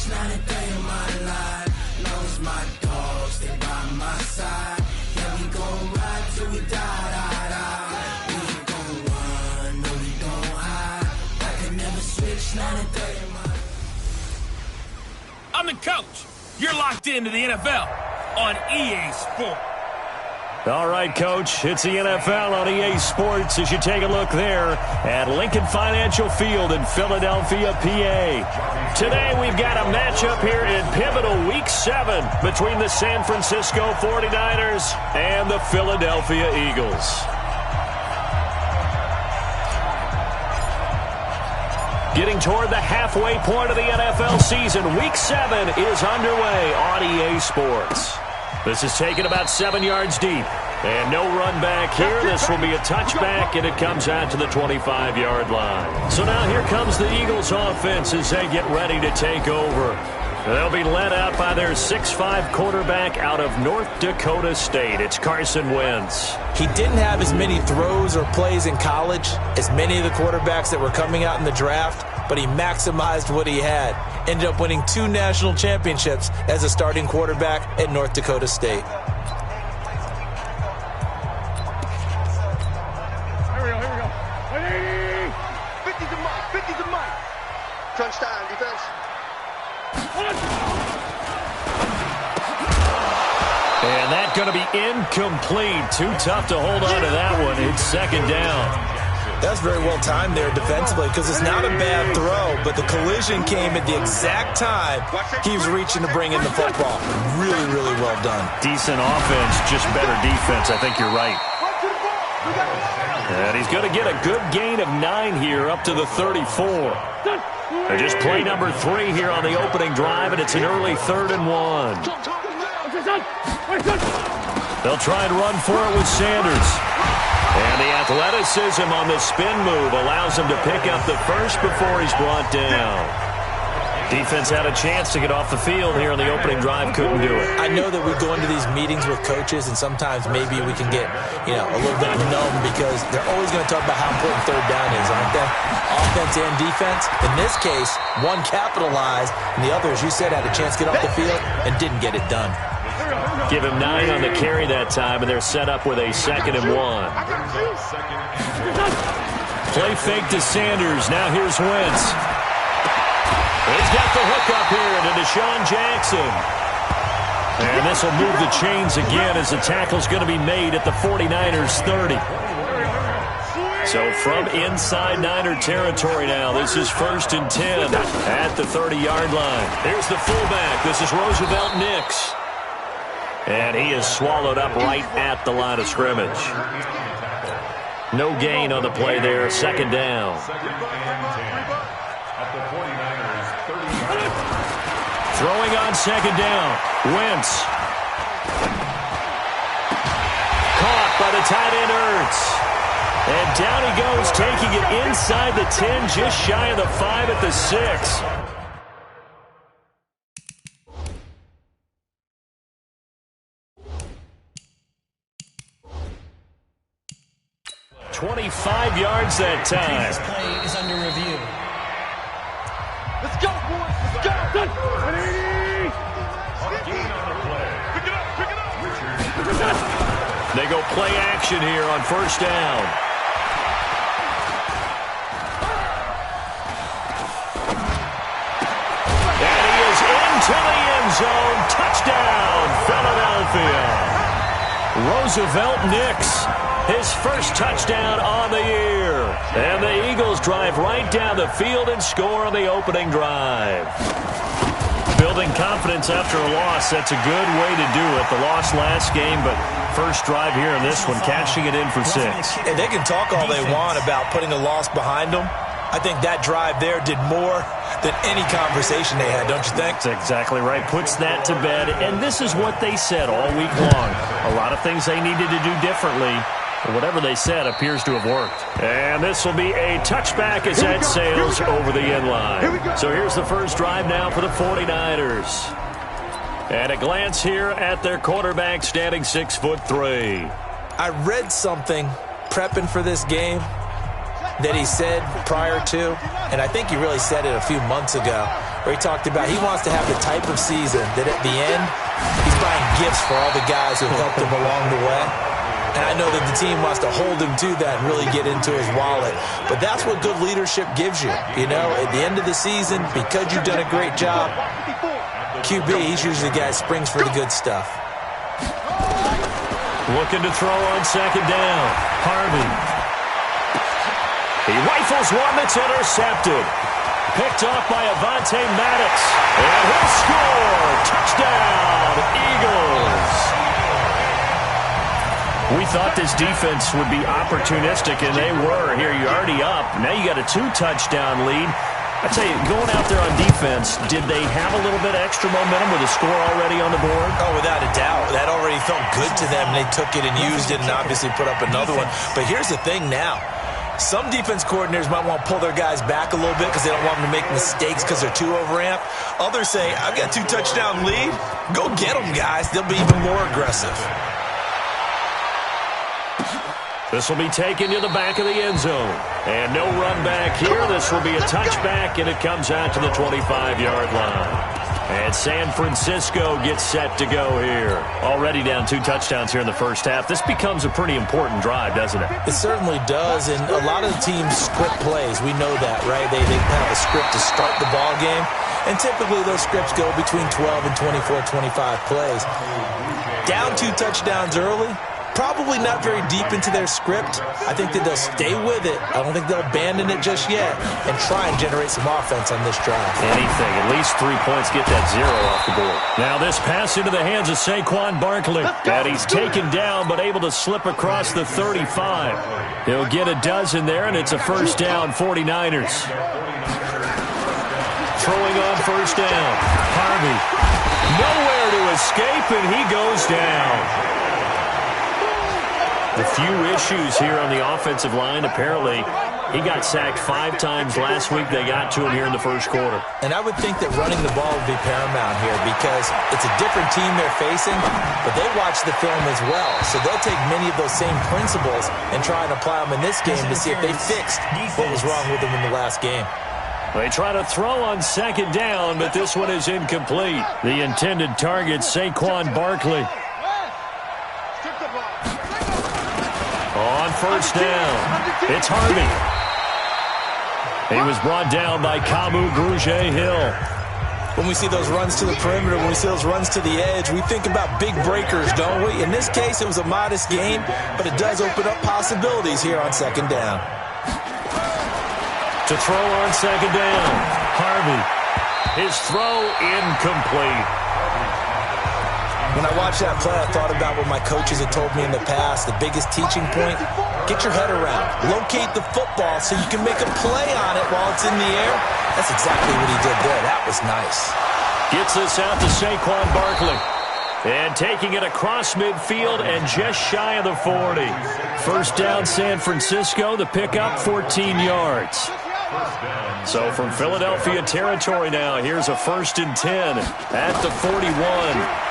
Not a day in my life. Long as my dogs stay by my side. Yeah, we gon' ride till we die. We ain't gon' run, no we don't hide. I can never switch, not a day in my life. I'm the coach. You're locked into the NFL on EA Sports. All right, Coach, it's the NFL on EA Sports as you take a look there at Lincoln Financial Field in Philadelphia, PA. Today we've got a matchup here in pivotal Week 7 between the San Francisco 49ers and the Philadelphia Eagles. Getting toward the halfway point of the NFL season, Week 7 is underway on EA Sports. This is taken about 7 yards deep. And no run back here. This will be a touchback, and it comes out to the 25-yard line. So now here comes the Eagles offense as they get ready to take over. They'll be led out by their 6'5 quarterback out of North Dakota State. It's Carson Wentz. He didn't have as many throws or plays in college as many of the quarterbacks that were coming out in the draft, but he maximized what he had. Ended up winning 2 national championships as a starting quarterback at North Dakota State. Crunch time, defense. And that's going to be incomplete. Too tough to hold on to that one. It's second down. That's very well timed there defensively because it's not a bad throw, but the collision came at the exact time he was reaching to bring in the football. Really, really well done. Decent offense, just better defense. I think you're right. And he's going to get a good gain of 9 here up to the 34. They're just play number 3 here on the opening drive, and it's an early 3rd and 1. They'll try and run for it with Sanders. And the athleticism on the spin move allows him to pick up the first before he's brought down. Defense had a chance to get off the field here on the opening drive, couldn't do it. I know that we go into these meetings with coaches, and sometimes maybe we can get, a little bit numb because they're always going to talk about how important third down is, aren't they? Offense and defense. In this case, one capitalized, and the other, as you said, had a chance to get off the field and didn't get it done. Give him 9 on the carry that time, and they're set up with a 2nd and 1. Play fake to Sanders. Now here's Wentz. He's got the hook up here to Deshaun Jackson. And this will move the chains again as the tackle's going to be made at the 49ers 30. So from inside Niner territory now, this is 1st and 10 at the 30-yard line. Here's the fullback. This is Roosevelt Nix. And he is swallowed up right at the line of scrimmage. No gain on the play there. 2nd down. Throwing on 2nd down. Wentz. Caught by the tight end Ertz. And down he goes, taking it inside the 10, just shy of the 5 at the 6. 25 yards that time. This play is under review. Let's go, boys. Let's go. They go play action here on 1st down. And he is into the end zone. Touchdown, Philadelphia. Roosevelt Nix, his first touchdown on the year. And the Eagles drive right down the field and score on the opening drive. Building confidence after a loss, that's a good way to do it. The loss last game, but first drive here in this one, cashing it in for 6. And they can talk all they want about putting a loss behind them. I think that drive there did more than any conversation they had, don't you think? That's exactly right. Puts that to bed. And this is what they said all week long. A lot of things they needed to do differently. Whatever they said appears to have worked. And this will be a touchback as that sails over the end line. So here's the first drive now for the 49ers. And a glance here at their quarterback standing 6'3". I read something prepping for this game that he said prior to, and I think he really said it a few months ago, where he talked about he wants to have the type of season that at the end, he's buying gifts for all the guys who helped him along the way. And I know that the team wants to hold him to that and really get into his wallet. But that's what good leadership gives you. You know, at the end of the season, because you've done a great job, QB, he's usually the guy that springs for the good stuff. Looking to throw on second down. Harvey. He rifles one that's intercepted. Picked off by Avonte Maddox. And he'll score. Touchdown, Eagles. We thought this defense would be opportunistic, and they were. Here, you're already up. Now you got a 2-touchdown lead. I tell you, going out there on defense, did they have a little bit extra momentum with a score already on the board? Oh, without a doubt. That already felt good to them. They took it and used it and obviously put up another one. But here's the thing now. Some defense coordinators might want to pull their guys back a little bit because they don't want them to make mistakes because they're too overamped. Others say, I've got a 2-touchdown lead. Go get them, guys. They'll be even more aggressive. This will be taken to the back of the end zone. And no run back here. This will be a touchback, and it comes out to the 25-yard line. And San Francisco gets set to go here. Already down 2 touchdowns here in the first half. This becomes a pretty important drive, doesn't it? It certainly does, and a lot of the teams script plays. We know that, right? They have a script to start the ball game, and typically those scripts go between 12 and 24, 25 plays. Down 2 touchdowns early, probably not very deep into their script. I think that they'll stay with it. I don't think they'll abandon it just yet and try and generate some offense on this drive. Anything. At least 3 points. Get that 0 off the board. Now this pass into the hands of Saquon Barkley. And he's taken down but able to slip across the 35. He'll get a dozen there, and it's a first down, 49ers. Throwing on first down. Harvey. Nowhere to escape, and he goes down. A few issues here on the offensive line. Apparently, he got sacked 5 times last week. They got to him here in the first quarter. And I would think that running the ball would be paramount here because it's a different team they're facing, but they watch the film as well. So they'll take many of those same principles and try and apply them in this game to see if they fixed what was wrong with them in the last game. They try to throw on second down, but this one is incomplete. The intended target, Saquon Barkley. On first down, it's Harvey. He was brought down by Kamu Grugier-Hill. When we see those runs to the perimeter, when we see those runs to the edge, we think about big breakers, don't we? In this case, it was a modest gain, but it does open up possibilities here on second down. To throw on second down, Harvey. His throw incomplete. When I watched that play, I thought about what my coaches had told me in the past. The biggest teaching point, get your head around. Locate the football so you can make a play on it while it's in the air. That's exactly what he did there. That was nice. Gets this out to Saquon Barkley. And taking it across midfield and just shy of the 40. First down, San Francisco. The pickup, 14 yards. So from Philadelphia territory now, here's a 1st and 10 at the 41.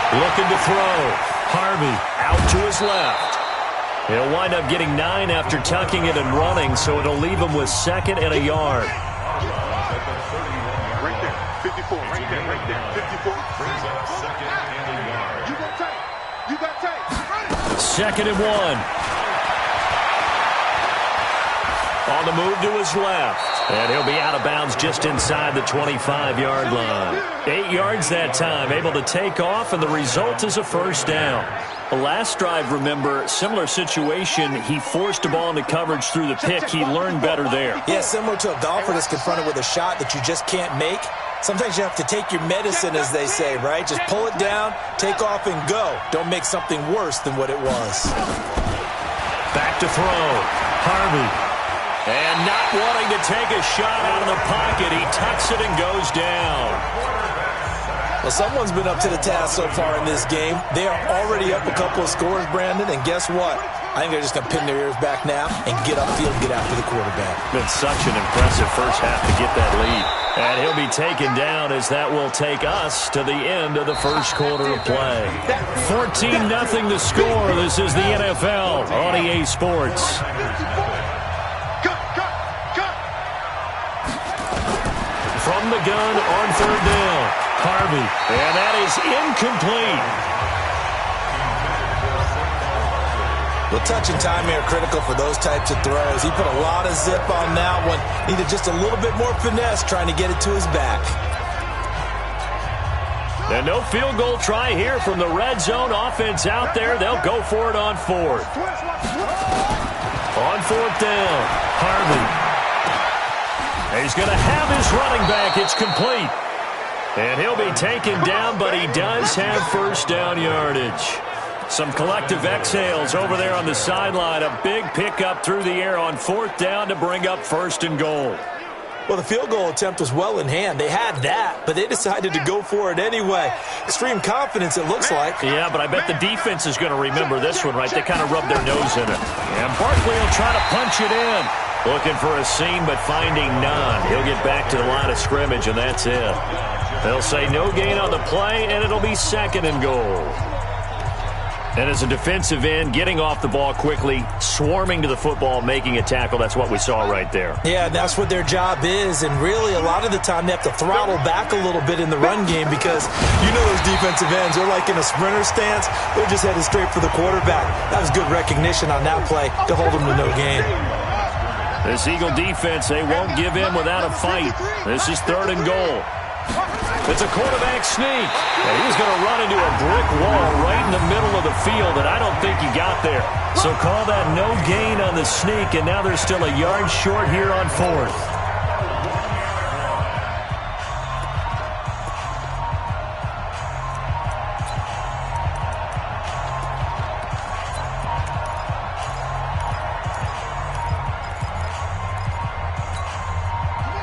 Looking to throw. Harvey out to his left. He'll wind up getting 9 after tucking it and running, so it'll leave him with 2nd and a yard. Right there, 54, right there, 54. Brings up 2nd and a yard. You got tape. 2nd and 1. On the move to his left. And he'll be out of bounds just inside the 25-yard line. 8 yards that time, able to take off, and the result is a first down. The last drive, remember, similar situation. He forced a ball into coverage through the pick. He learned better there. Yeah, similar to a golfer that's confronted with a shot that you just can't make. Sometimes you have to take your medicine, as they say, right? Just pull it down, take off, and go. Don't make something worse than what it was. Back to throw. Harvey. And not wanting to take a shot out of the pocket, he tucks it and goes down. Well, someone's been up to the task so far in this game. They are already up a couple of scores, Brandon, and guess what? I think they're just going to pin their ears back now and get upfield and get after the quarterback. Been such an impressive first half to get that lead. And he'll be taken down as that will take us to the end of the first quarter of play. 14-0 the score. This is the NFL on EA Sports. From the gun on third down, Harvey. And that is incomplete. Well, touch and time here critical for those types of throws. He put a lot of zip on that one. Needed just a little bit more finesse trying to get it to his back. And no field goal try here from the red zone offense out there. They'll go for it on fourth. On fourth down, Harvey. He's going to have his running back. It's complete. And he'll be taken down, but he does have first down yardage. Some collective exhales over there on the sideline. A big pickup through the air on fourth down to bring up first and goal. Well, the field goal attempt was well in hand. They had that, but they decided to go for it anyway. Extreme confidence, it looks like. Yeah, but I bet the defense is going to remember this one, right? They kind of rubbed their nose in it. And Barkley will try to punch it in. Looking for a seam, but finding none. He'll get back to the line of scrimmage, and that's it. They'll say no gain on the play, and it'll be second and goal. And as a defensive end, getting off the ball quickly, swarming to the football, making a tackle, that's what we saw right there. Yeah, that's what their job is, and really a lot of the time they have to throttle back a little bit in the run game because you know those defensive ends, they're like in a sprinter stance. They're just headed straight for the quarterback. That was good recognition on that play to hold them to no gain. This Eagle defense, they won't give in without a fight. This is third and goal. It's a quarterback sneak. And he's going to run into a brick wall right in the middle of the field, and I don't think he got there. So call that no gain on the sneak, and now they're still a yard short here on fourth.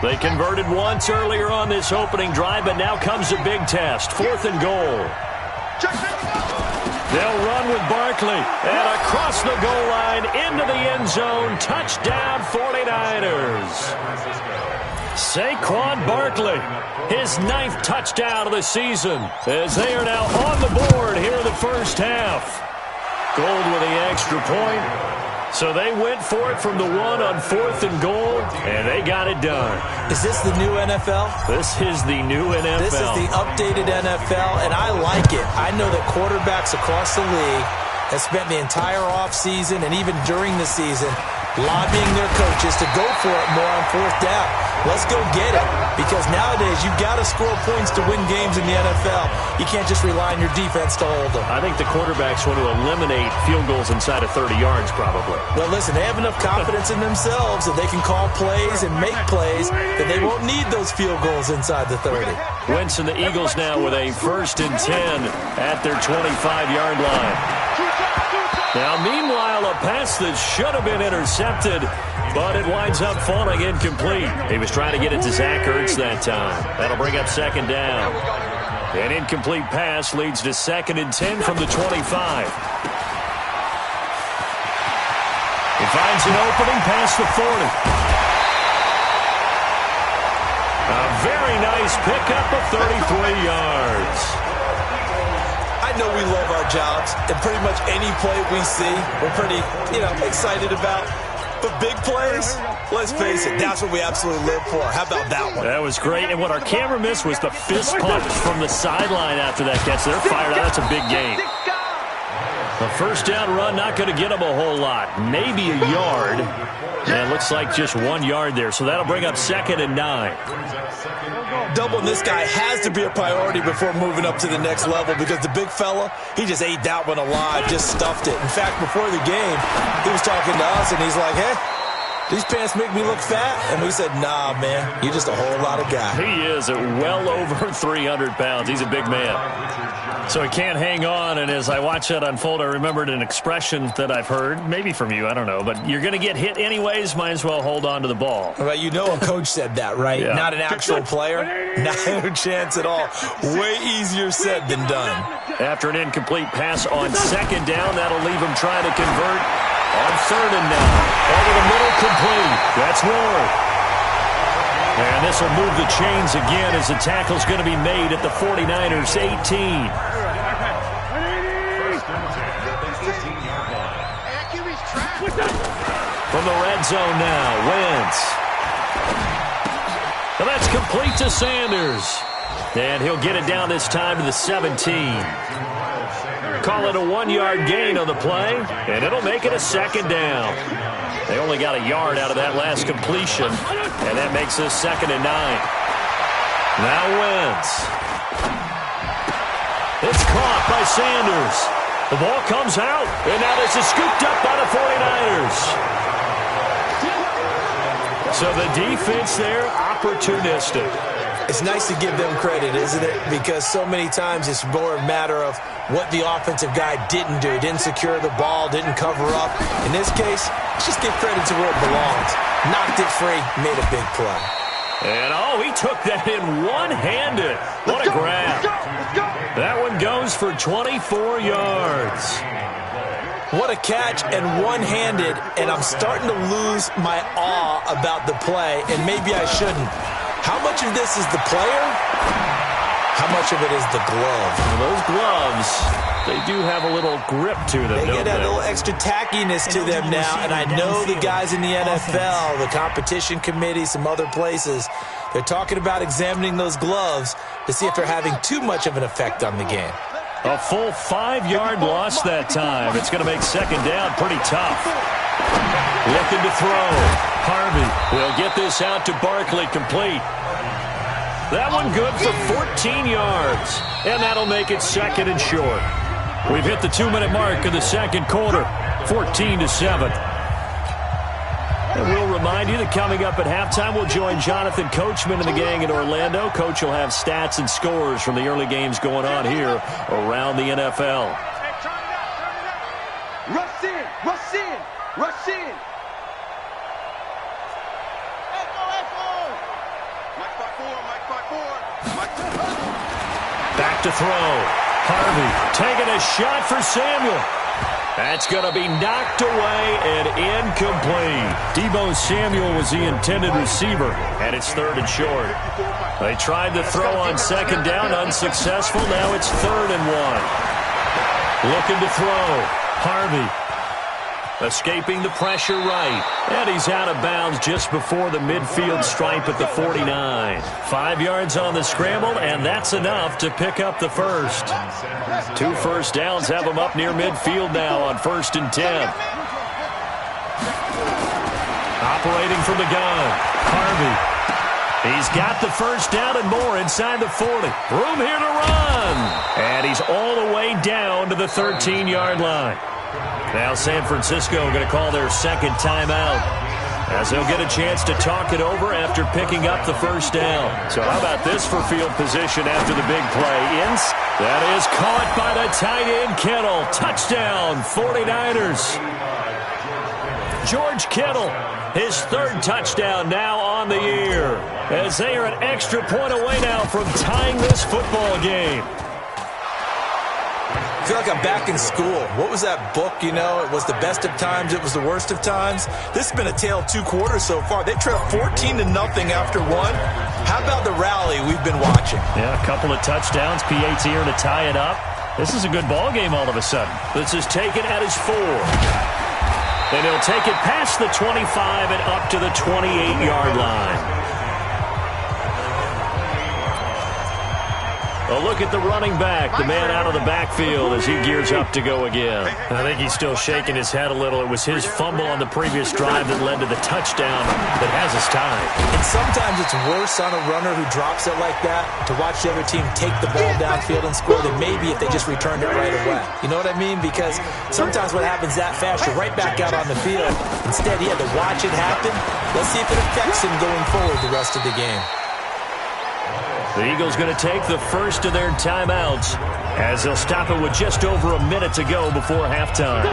They converted once earlier on this opening drive, but now comes a big test. Fourth and goal. They'll run with Barkley. And across the goal line, into the end zone. Touchdown, 49ers. Saquon Barkley, his 9th touchdown of the season, as they are now on the board here in the first half. Gold with the extra point. So they went for it from the one on fourth and goal, and they got it done. Is this the new NFL? This is the new NFL. This is the updated NFL, and I like it. I know that quarterbacks across the league have spent the entire offseason and even during the season lobbying their coaches to go for it more on fourth down. Let's go get it, because nowadays you've got to score points to win games in the NFL. You can't just rely on your defense to hold them. I think the quarterbacks want to eliminate field goals inside of 30 yards probably. Well, listen, they have enough confidence in themselves that they can call plays and make plays that they won't need those field goals inside the 30. Wentz and the Eagles now with a 1st and 10 at their 25-yard line. Now, meanwhile, a pass that should have been intercepted, but it winds up falling incomplete. He was trying to get it to Zach Ertz that time. That'll bring up second down. An incomplete pass leads to 2nd and 10 from the 25. He finds an opening past the 40. A very nice pickup of 33 yards. I know we love our jobs, and pretty much any play we see, we're pretty, excited about. But big plays, let's face it, that's what we absolutely live for. How about that one? That was great, and what our camera missed was the fist punch from the sideline after that catch. They're fired out. That's a big gain. The first down run not going to get them a whole lot. Maybe a yard. And it looks like just 1 yard there. So that'll bring up 2nd and 9. Doubling this guy has to be a priority before moving up to the next level, because the big fella, he just ate that one alive, just stuffed it. In fact, before the game, he was talking to us, and he's like, hey, these pants make me look fat? And we said, nah, man, you're just a whole lot of guy. He is at well over 300 pounds. He's a big man. So he can't hang on, and as I watch that unfold, I remembered an expression that I've heard, maybe from you, I don't know, but you're going to get hit anyways, might as well hold on to the ball. Well, you know a coach said that, right? Yeah. Not an actual player. No chance at all. Way easier said than done. After an incomplete pass on 2nd down, that'll leave him trying to convert On 3rd and 9. Over the middle, complete. That's Ward. And this will move the chains again as the tackle's going to be made at the 49ers' 18. From the red zone now, Wentz. And that's complete to Sanders. And he'll get it down this time to the 17. Call it a 1-yard gain on the play, and it'll make it a 2nd down. They only got a yard out of that last completion, and that makes this 2nd and 9. Now Wentz. It's caught by Sanders. The ball comes out, and now this is scooped up by the 49ers. So the defense there, opportunistic. It's nice to give them credit, isn't it? Because so many times it's more a matter of what the offensive guy didn't do. Didn't secure the ball, didn't cover up. In this case, let's just give credit to where it belongs. Knocked it free, made a big play. And, he took that in one-handed. What a grab. That one goes for 24 yards. What a catch, and one-handed, and I'm starting to lose my awe about the play, and maybe I shouldn't. How much of this is the player? How much of it is the glove? Well, those gloves, they do have a little grip to them, They don't get a they? little extra tackiness to them now, and I know the guys in the NFL, the competition committee, some other places, they're talking about examining those gloves to see if they're having too much of an effect on the game. A full 5-yard loss that time. It's going to make 2nd down pretty tough. Looking to throw. Harvey will get this out to Barkley, complete. That one good for 14 yards. And that'll make it 2nd and short. We've hit the 2-minute mark of the 2nd quarter. 14-7. And we'll remind you that coming up at halftime, we'll join Jonathan Coachman and the gang in Orlando. Coach will have stats and scores from the early games going on here around the NFL. Rush in, rush in, rush in. Back to throw. Harvey taking a shot for Samuel. That's going to be knocked away and incomplete. Deebo Samuel was the intended receiver, and it's 3rd and short. They tried to throw on 2nd down, unsuccessful. Now it's 3rd and 1. Looking to throw. Harvey escaping the pressure right. And he's out of bounds just before the midfield stripe at the 49. 5 yards on the scramble, and that's enough to pick up the first. 2 first downs have him up near midfield now on 1st and 10. Operating from the gun, Harvey. He's got the first down and more inside the 40. Room here to run. And he's all the way down to the 13-yard line. Now San Francisco going to call their 2nd timeout, as they'll get a chance to talk it over after picking up the first down. So how about this for field position after the big play? That is caught by the tight end Kittle. Touchdown, 49ers. George Kittle, his 3rd touchdown now on the year, as they are an extra point away now from tying this football game. I feel like I'm back in school. What was that book, It was the best of times, it was the worst of times. This has been a tale of 2 quarters so far. They trailed 14-0 after 1. How about the rally we've been watching? Yeah, a couple of touchdowns, PAT here to tie it up. This is a good ball game all of a sudden. This is taken at his 4. And he'll take it past the 25 and up to the 28-yard line. A look at the running back, the man out of the backfield as he gears up to go again. I think he's still shaking his head a little. It was his fumble on the previous drive that led to the touchdown that has us tied. And sometimes it's worse on a runner who drops it like that to watch the other team take the ball downfield and score than maybe if they just returned it right away. You know what I mean? Because sometimes what happens that fast, you're right back out on the field. Instead, he had to watch it happen. Let's see if it affects him going forward the rest of the game. The Eagles going to take the first of their timeouts as they'll stop it with just over a minute to go before halftime.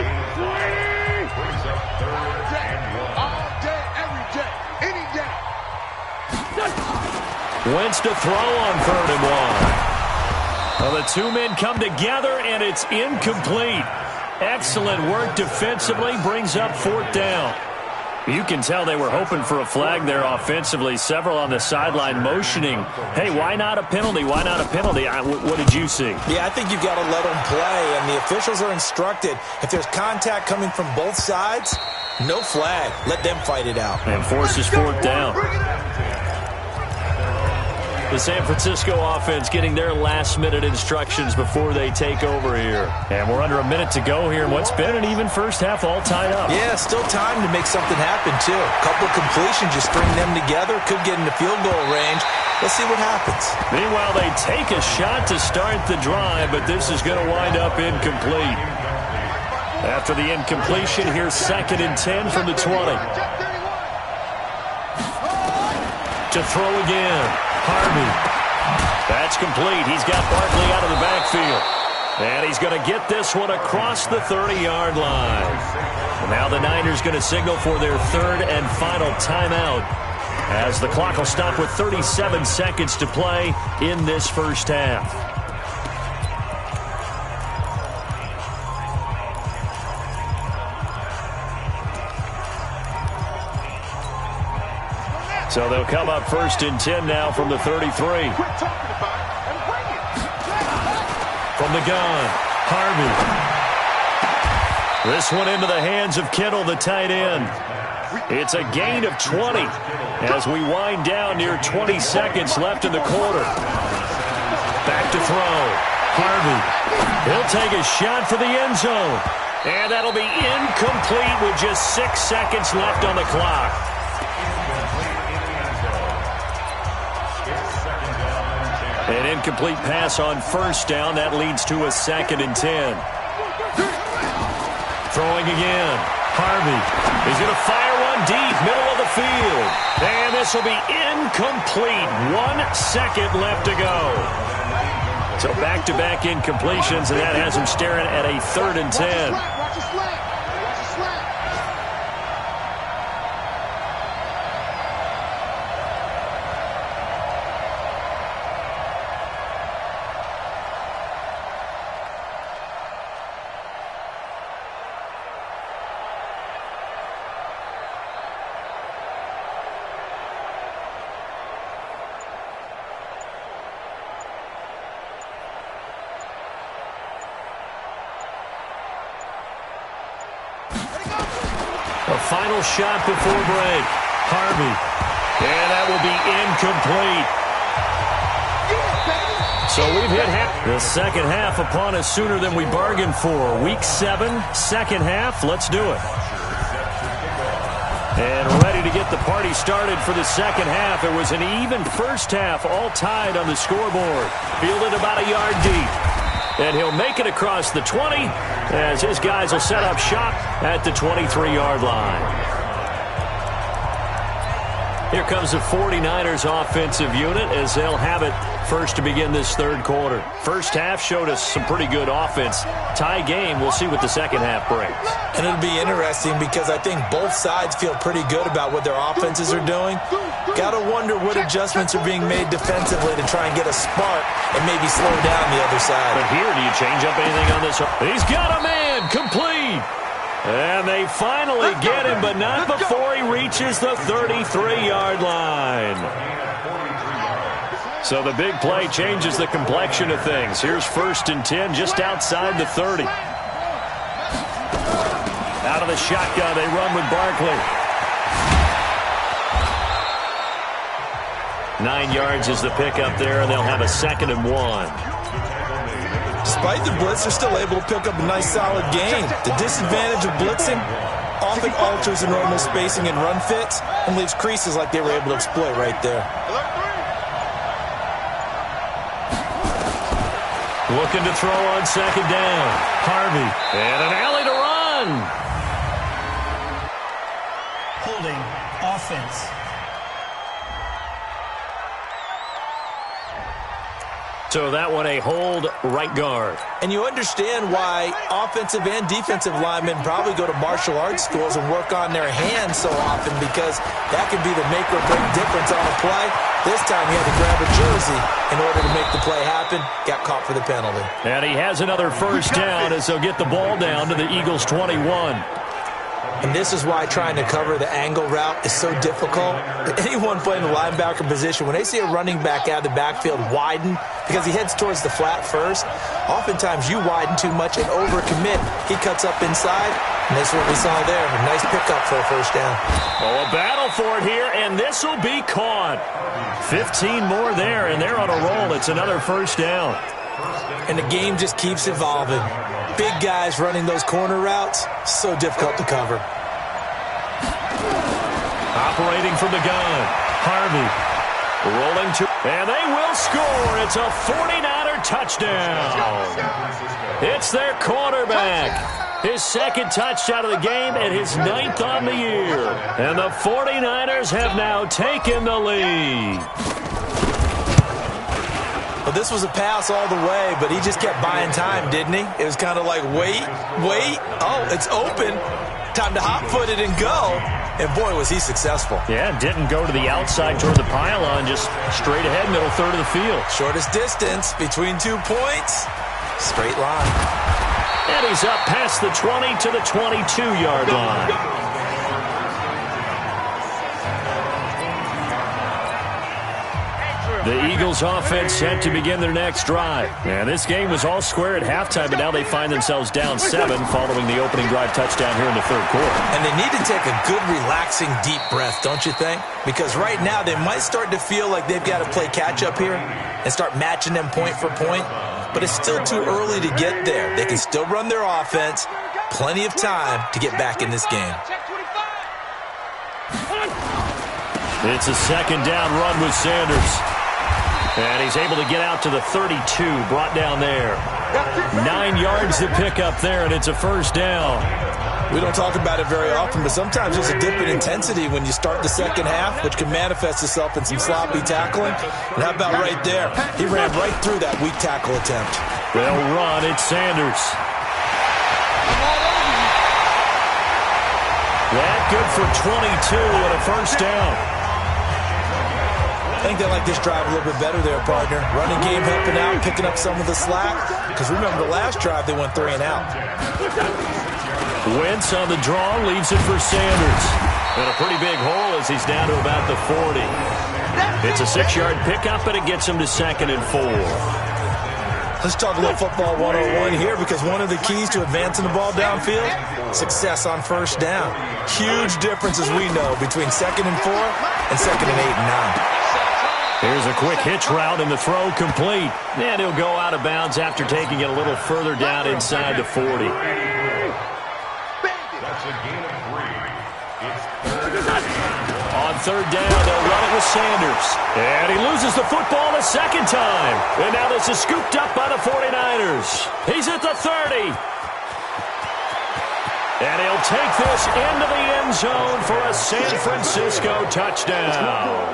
Wentz to throw on 3rd and 1. Well, the 2 men come together, and it's incomplete. Excellent work defensively, brings up 4th down. You can tell they were hoping for a flag there offensively. Several on the sideline motioning, hey, why not a penalty? Why not a penalty? What did you see? Yeah, I think you've got to let them play, and the officials are instructed. If there's contact coming from both sides, no flag. Let them fight it out. And forces 4th down. The San Francisco offense getting their last-minute instructions before they take over here. And we're under a minute to go here in what's been an even first half, all tied up. Yeah, still time to make something happen, too. A couple completions, you string them together, could get into field goal range. Let's see what happens. Meanwhile, they take a shot to start the drive, but this is going to wind up incomplete. After the incompletion, here's 2nd and 10 from the 20. To throw again. Harvey. That's complete. He's got Barkley out of the backfield. And he's going to get this one across the 30-yard line. And now the Niners going to signal for their 3rd and final timeout as the clock will stop with 37 seconds to play in this first half. So they'll come up 1st and 10 now from the 33. From the gun, Harvey. This one into the hands of Kittle, the tight end. It's a gain of 20 as we wind down near 20 seconds left in the quarter. Back to throw. Harvey. He'll take a shot for the end zone. And that'll be incomplete with just 6 seconds left on the clock. An incomplete pass on 1st down. That leads to a 2nd and 10. Throwing again. Harvey. He's going to fire one deep, middle of the field. And this will be incomplete. 1 second left to go. So back-to-back incompletions, and that has him staring at a 3rd and 10. A final shot before break. Harvey. And that will be incomplete. So we've hit the second half upon us sooner than we bargained for. Week 7, second half. Let's do it. And ready to get the party started for the second half. It was an even first half, all tied on the scoreboard. Fielded about a yard deep. And he'll make it across the 20 as his guys will set up shop at the 23-yard line. Here comes the 49ers offensive unit as they'll have it first to begin this third quarter. First half showed us some pretty good offense. Tie game, we'll see what the second half brings. And it'll be interesting because I think both sides feel pretty good about what their offenses are doing. Got to wonder what adjustments are being made defensively to try and get a spark and maybe slow down the other side. But here, do you change up anything on this? He's got a man, complete. And they finally get him, but not before he reaches the 33-yard line. So the big play changes the complexion of things. Here's 1st and 10 just outside the 30. Out of the shotgun, they run with Barkley. 9 yards is the pickup there, and they'll have a 2nd and 1. Despite the blitz, they're still able to pick up a nice, solid gain. The disadvantage of blitzing often alters the normal spacing and run fits and leaves creases like they were able to exploit right there. Looking to throw on 2nd down. Harvey. And an alley to run. Holding offense. So that one a hold, right guard. And you understand why offensive and defensive linemen probably go to martial arts schools and work on their hands so often, because that can be the make or break difference on a play. This time he had to grab a jersey in order to make the play happen. Got caught for the penalty. And he has another first down as they'll get the ball down to the Eagles' 21. And this is why trying to cover the angle route is so difficult. Anyone playing the linebacker position, when they see a running back out of the backfield widen, because he heads towards the flat first, oftentimes you widen too much and overcommit. He cuts up inside, and that's what we saw there. A nice pickup for a first down. Oh, a battle for it here, and this will be caught. 15 more there, and they're on a roll. It's another first down. And the game just keeps evolving. Big guys running those corner routes, so difficult to cover. Operating from the gun, Harvey. Rolling to, and they will score. It's a 49er touchdown. It's their quarterback. His second touchdown of the game and his 9th on the year. And the 49ers have now taken the lead. Well, this was a pass all the way, but he just kept buying time, didn't he? It was kind of like, wait. Oh, it's open. Time to hot-foot it and go. And, boy, was he successful. Yeah, didn't go to the outside toward the pylon, just straight ahead, middle third of the field. Shortest distance between 2 points. Straight line. And he's up past the 20 to the 22-yard line. The Eagles offense set to begin their next drive. And this game was all square at halftime, but now they find themselves down 7 following the opening drive touchdown here in the third quarter. And they need to take a good, relaxing, deep breath, don't you think? Because right now they might start to feel like they've got to play catch-up here and start matching them point for point. But it's still too early to get there. They can still run their offense. Plenty of time to get back in this game. It's a second down run with Sanders. And he's able to get out to the 32, brought down there. 9 yards to pick up there, and it's a first down. We don't talk about it very often, but sometimes there's a dip in intensity when you start the second half, which can manifest itself in some sloppy tackling. And how about right there? He ran right through that weak tackle attempt. They'll run. It's Sanders. That good for 22 and a first down. I think they like this drive a little bit better there, partner. Running game helping out, picking up some of the slack. Because remember, the last drive they went 3 and out. Wentz on the draw, leaves it for Sanders. And a pretty big hole as he's down to about the 40. It's a 6-yard pickup, and it gets him to 2nd and 4. Let's talk a little football 101 here, because one of the keys to advancing the ball downfield, success on first down. Huge difference, as we know, between 2nd and 4 and 2nd and 8 and 9. Here's a quick hitch route, and the throw complete. And he'll go out of bounds after taking it a little further down inside the 40. That's a gain of 3. On third down, they'll run it with Sanders. And he loses the football a second time. And now this is scooped up by the 49ers. He's at the 30. And he'll take this into the end zone for a San Francisco touchdown.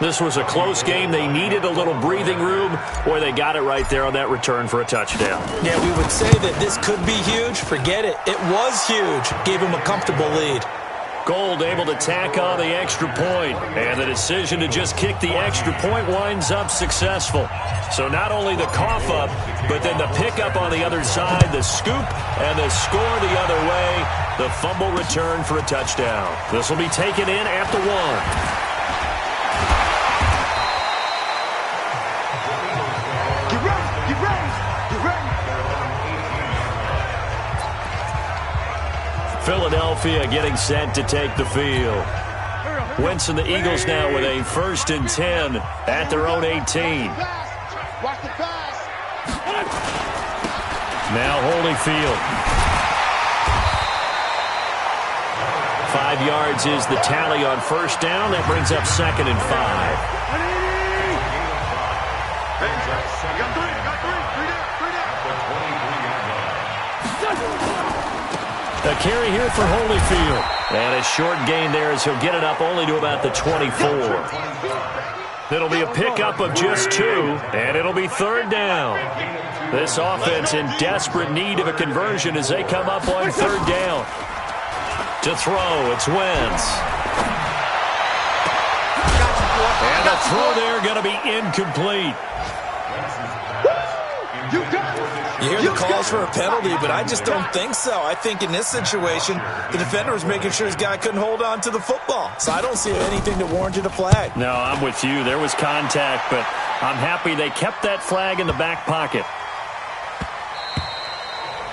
This was a close game. They needed a little breathing room. Boy, they got it right there on that return for a touchdown. Yeah, we would say that this could be huge. Forget it. It was huge. Gave him a comfortable lead. Gold able to tack on the extra point. And the decision to just kick the extra point winds up successful. So not only the cough up, but then the pickup on the other side, the scoop, and the score the other way. The fumble return for a touchdown. This will be taken in at the 1. Philadelphia getting set to take the field. Wentz and the Eagles now with a 1st and 10 at their own 18. Now Holyfield. 5 yards is the tally on first down. That brings up 2nd and 5. A carry here for Holyfield. And a short gain there as he'll get it up only to about the 24. It'll be a pickup of just 2, and it'll be 3rd down. This offense in desperate need of a conversion as they come up on 3rd down. To throw, it's Wentz. And the throw there going to be incomplete. You hear the calls for a penalty, but I just don't think so. I think in this situation, the defender was making sure his guy couldn't hold on to the football. So I don't see anything that warranted a flag. No, I'm with you. There was contact, but I'm happy they kept that flag in the back pocket.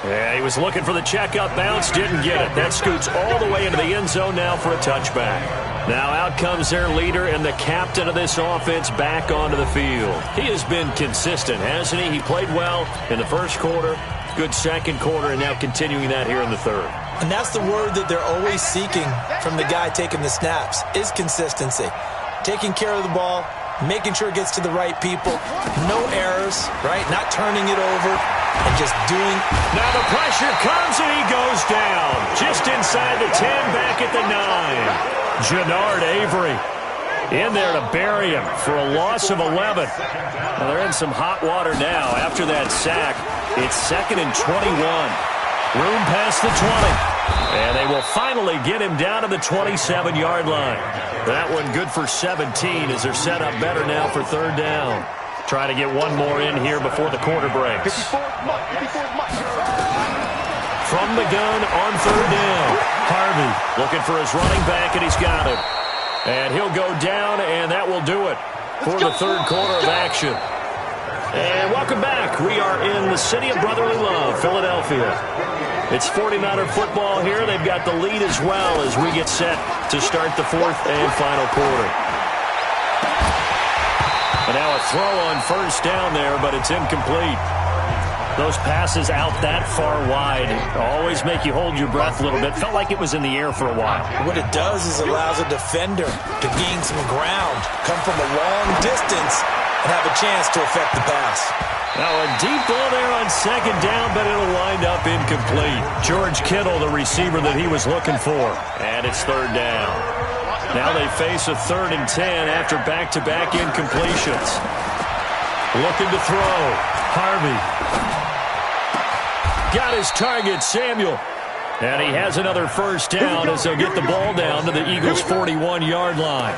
Yeah, he was looking for the checkup bounce, didn't get it. That scoots all the way into the end zone now for a touchback. Now out comes their leader and the captain of this offense back onto the field. He has been consistent, hasn't he? He played well in the first quarter, good second quarter, and now continuing that here in the third. And that's the word that they're always seeking from the guy taking the snaps, is consistency. Taking care of the ball, making sure it gets to the right people, no errors, right? Not turning it over and just doing. Now the pressure comes and he goes down. Just inside the 10, back at the 9. Jannard Avery in there to bury him for a loss of 11. Well, they're in some hot water now after that sack. It's 2nd and 21. Room past the 20. And they will finally get him down to the 27-yard line. That one good for 17 as they're set up better now for third down. Try to get one more in here before the quarter breaks. From the gun on third down. Harvey looking for his running back, and he's got him. And he'll go down, and that will do it for the third quarter of action. And welcome back. We are in the city of brotherly love, Philadelphia. It's 49er football here. They've got the lead as well as we get set to start the fourth and final quarter. And now a throw on first down there, but it's incomplete. Those passes out that far wide always make you hold your breath a little bit. Felt like it was in the air for a while. What it does is allows a defender to gain some ground, come from a long distance, and have a chance to affect the pass. Now a deep ball there on second down, but it'll wind up incomplete. George Kittle, the receiver that he was looking for. And it's third down. Now they face a 3rd and 10 after back-to-back incompletions. Looking to throw. Harvey. Got his target, Samuel. And he has another first down as they'll get the ball down to the Eagles' 41-yard line.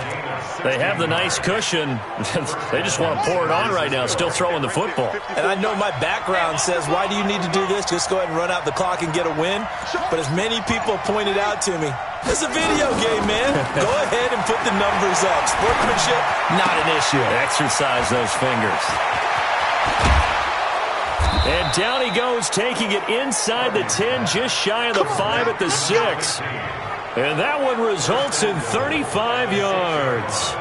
They have the nice cushion. They just want to pour it on right now, still throwing the football. And I know my background says, why do you need to do this? Just go ahead and run out the clock and get a win. But as many people pointed out to me, it's a video game, man. Go ahead and put the numbers up. Sportsmanship, not an issue. Exercise those fingers. And down he goes, taking it inside the 10, just shy of the 5 at the 6. And that one results in 35 yards.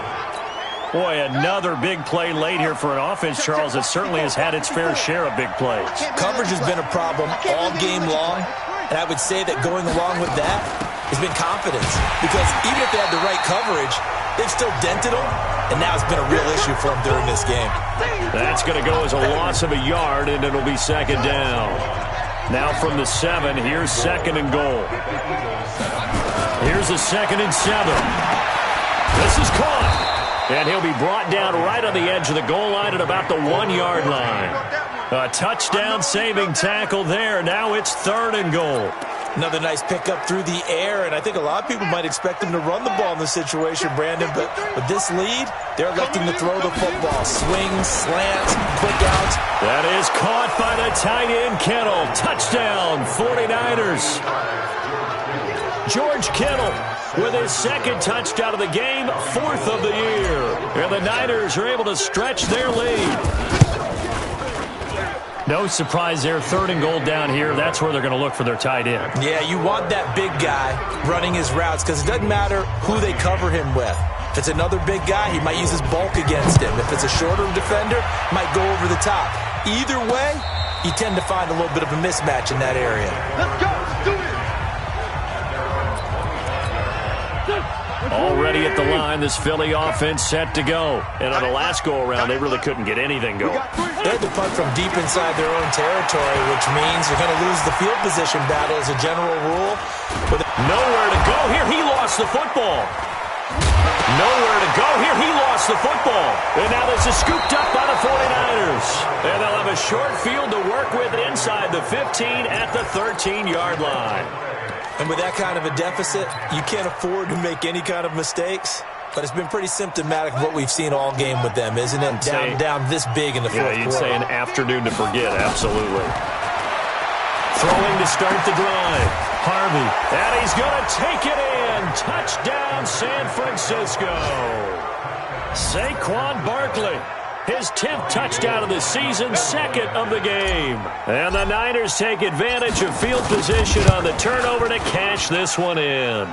Boy, another big play late here for an offense, Charles, that certainly has had its fair share of big plays. Coverage has been a problem all game long, and I would say that going along with that has been confidence. Because even if they had the right coverage, they've still dented them, and now it's been a real issue for them during this game. That's going to go as a loss of a yard, and it'll be second down. Now from the 7, here's 2nd and goal. Here's a 2nd and 7. This is caught. And he'll be brought down right on the edge of the goal line at about the 1-yard line. A touchdown-saving tackle there. Now it's 3rd and goal. Another nice pickup through the air, and I think a lot of people might expect him to run the ball in this situation, Brandon, but with this lead, they're electing to throw the football. Swings, slants, quick outs. That is caught by the tight end, Kittle. Touchdown, 49ers. George Kittle with his 2nd touchdown of the game, 4th of the year. And the Niners are able to stretch their lead. No surprise there, 3rd and goal down here. That's where they're going to look for their tight end. Yeah, you want that big guy running his routes because it doesn't matter who they cover him with. If it's another big guy, he might use his bulk against him. If it's a shorter defender, might go over the top. Either way, you tend to find a little bit of a mismatch in that area. Let's go. Let's do it. Already at the line, this Philly offense set to go. And on the last go-around, they really couldn't get anything going. They had to punt from deep inside their own territory, which means you're going to lose the field position battle as a general rule. But nowhere to go here. He lost the football. Nowhere to go here. He lost the football. And now this is scooped up by the 49ers. And they'll have a short field to work with inside the 15 at the 13-yard line. And with that kind of a deficit, you can't afford to make any kind of mistakes. but it's been pretty symptomatic of what we've seen all game with them, isn't it? Down this big in the fourth quarter. Yeah, you'd say an afternoon to forget, absolutely. Throwing to start the drive. Harvey, and he's going to take it in. Touchdown, San Francisco. Saquon Barkley, his 10th touchdown of the season, second of the game. And the Niners take advantage of field position on the turnover to cash this one in.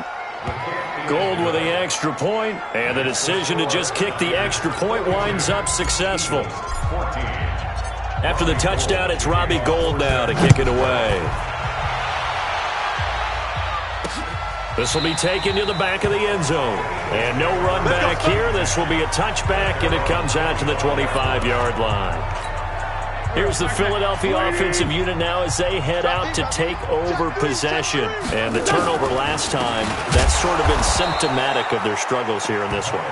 Gold with the extra point, and the decision to just kick the extra point winds up successful. After the touchdown, it's Robbie Gould now to kick it away. This will be taken to the back of the end zone. And no run back here. This will be a touchback, and it comes out to the 25-yard line. Here's the Philadelphia offensive unit now as they head out to take over possession. And the turnover last time, that's sort of been symptomatic of their struggles here in this one.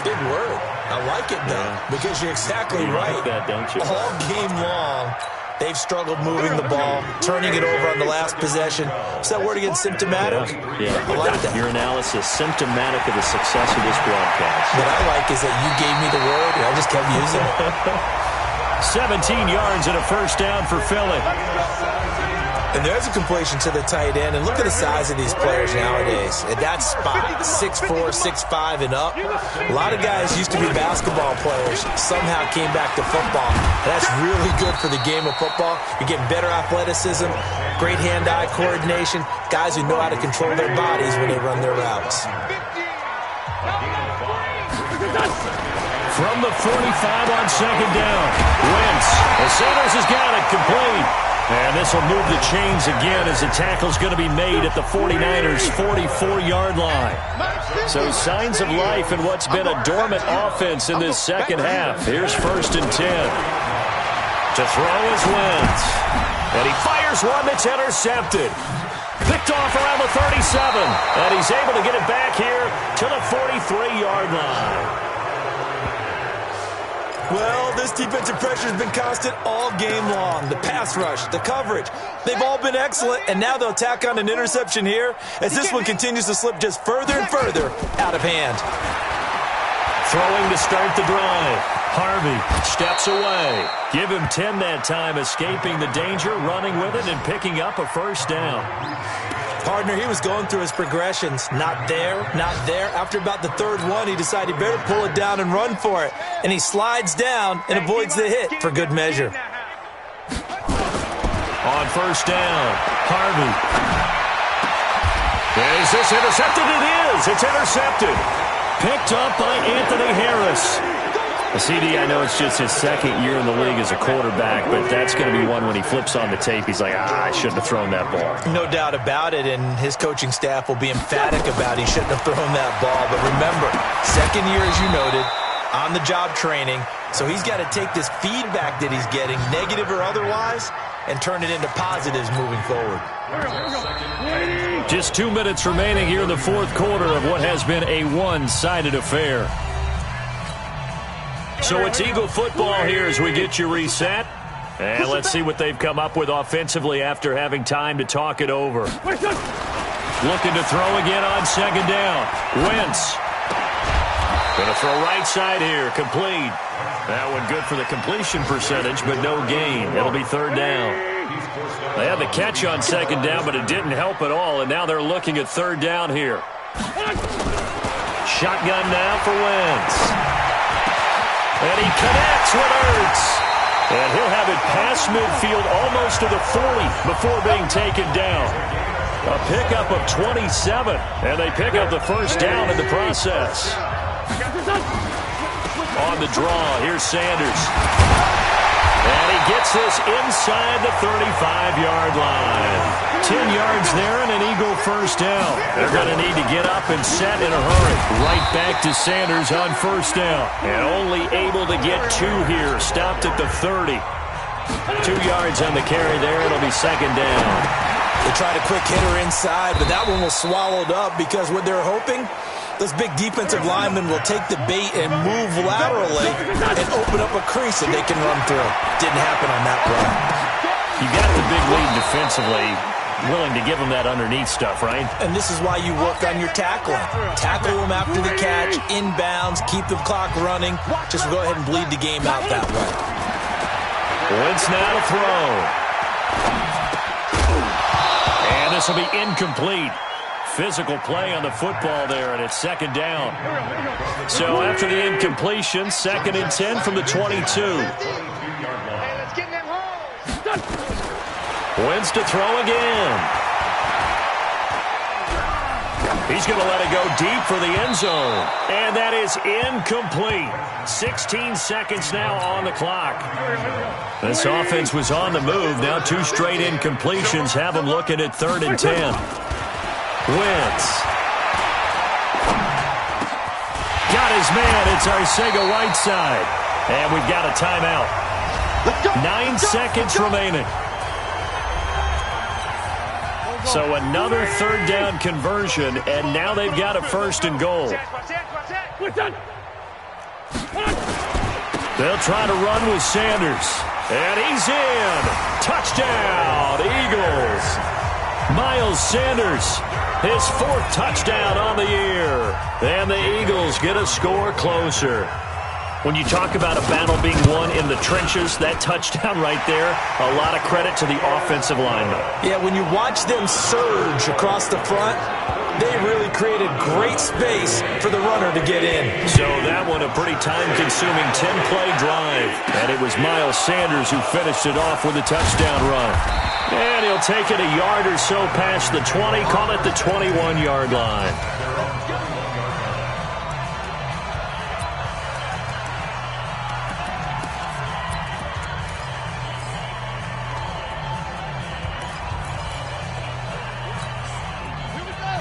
Big word. I like it, though, because you're exactly right. Like that, don't you? All game long, they've struggled moving the ball, turning it over on the last possession. Is that word again, symptomatic? Yeah. I like that. Your analysis, symptomatic of the success of this broadcast. What I like is that you gave me the word, and I just kept using it. 17 yards and a first down for Philly. And there's a completion to the tight end. And look at the size of these players nowadays. At that spot, 6'4", 6'5", and up. A lot of guys used to be basketball players, somehow came back to football. And that's really good for the game of football. You're getting better athleticism, great hand-eye coordination, guys who know how to control their bodies when they run their routes. From the 45 on second down, Wentz. The Sanders has got it complete. And this will move the chains again as the tackle's going to be made at the 49ers' 44-yard line. So signs of life in what's been a dormant offense in this second half. Here's 1st and 10. To throw is Wentz. And he fires one that's intercepted. Picked off around the 37. And he's able to get it back here to the 43-yard line. Well, this defensive pressure has been constant all game long. The pass rush, the coverage, they've all been excellent, and now they'll tack on an interception here as this one continues to slip just further and further out of hand. Throwing to start the drive. Harvey steps away. Give him 10 that time, escaping the danger, running with it, and picking up a first down. Partner, he was going through his progressions. Not there, not there. After about the third one, he decided he better pull it down and run for it. And he slides down and avoids the hit for good measure. On first down, Harvey. Is this intercepted? It is. It's intercepted. Picked up by Anthony Harris. CD, I know it's just his second year in the league as a quarterback, but that's going to be one when he flips on the tape, he's like, I shouldn't have thrown that ball. No doubt about it, and his coaching staff will be emphatic about he shouldn't have thrown that ball. But remember, second year, as you noted, on-the-job training, so he's got to take this feedback that he's getting, negative or otherwise, and turn it into positives moving forward. Just 2 minutes remaining here in the fourth quarter of what has been a one-sided affair. So it's Eagle football here as we get you reset. And let's see what they've come up with offensively after having time to talk it over. Looking to throw again on second down. Wentz. Going to throw right side here. Complete. That one good for the completion percentage, but no gain. It'll be third down. They had the catch on second down, but it didn't help at all, and now they're looking at third down here. Shotgun now for Wentz. And he connects with Ertz. And he'll have it past midfield almost to the 40 before being taken down. A pickup of 27. And they pick up the first down in the process. On the draw, here's Sanders. And he gets this inside the 35-yard line. 10 yards there and an Eagle first down. They're going to need to get up and set in a hurry. Right back to Sanders on first down. And only able to get 2 here. Stopped at the 30. 2 yards on the carry there. It'll be second down. They tried a quick hitter inside, but that one was swallowed up because what they're hoping, those big defensive linemen will take the bait and move laterally and open up a crease that they can run through. Didn't happen on that play. You got the big lead defensively. willing to give him that underneath stuff, right? And this is why you work on your tackling. Tackle him after the catch, inbounds, keep the clock running. Just go ahead and bleed the game out that way. Wentz now to throw. And this will be incomplete. Physical play on the football there, and it's second down. So after the incompletion, 2nd and 10 from the 22. Wentz to throw again. He's going to let it go deep for the end zone. And that is incomplete. 16 seconds now on the clock. This offense was on the move. Now 2 straight incompletions have them looking at 3rd and 10. Wentz. Got his man. It's Arcega-Whiteside. And we've got a timeout. 9 seconds remaining. So another 3rd down conversion, and now they've got a 1st and goal. They'll try to run with Sanders. And he's in. Touchdown, Eagles. Miles Sanders, his 4th touchdown on the year. And the Eagles get a score closer. When you talk about a battle being won in the trenches, that touchdown right there, a lot of credit to the offensive linemen. Yeah, when you watch them surge across the front, they really created great space for the runner to get in. So that one a pretty time-consuming 10-play drive. And it was Miles Sanders who finished it off with a touchdown run. And he'll take it a yard or so past the 20, call it the 21-yard line.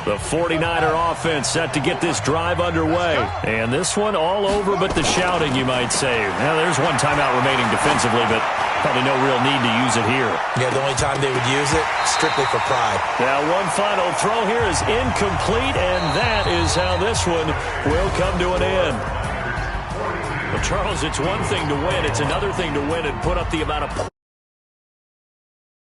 The 49er offense set to get this drive underway. And this one all over but the shouting, you might say. Now, there's one timeout remaining defensively, but probably no real need to use it here. Yeah, the only time they would use it, strictly for pride. Now, one final throw here is incomplete, and that is how this one will come to an end. Well, Charles, it's one thing to win. It's another thing to win and put up the amount of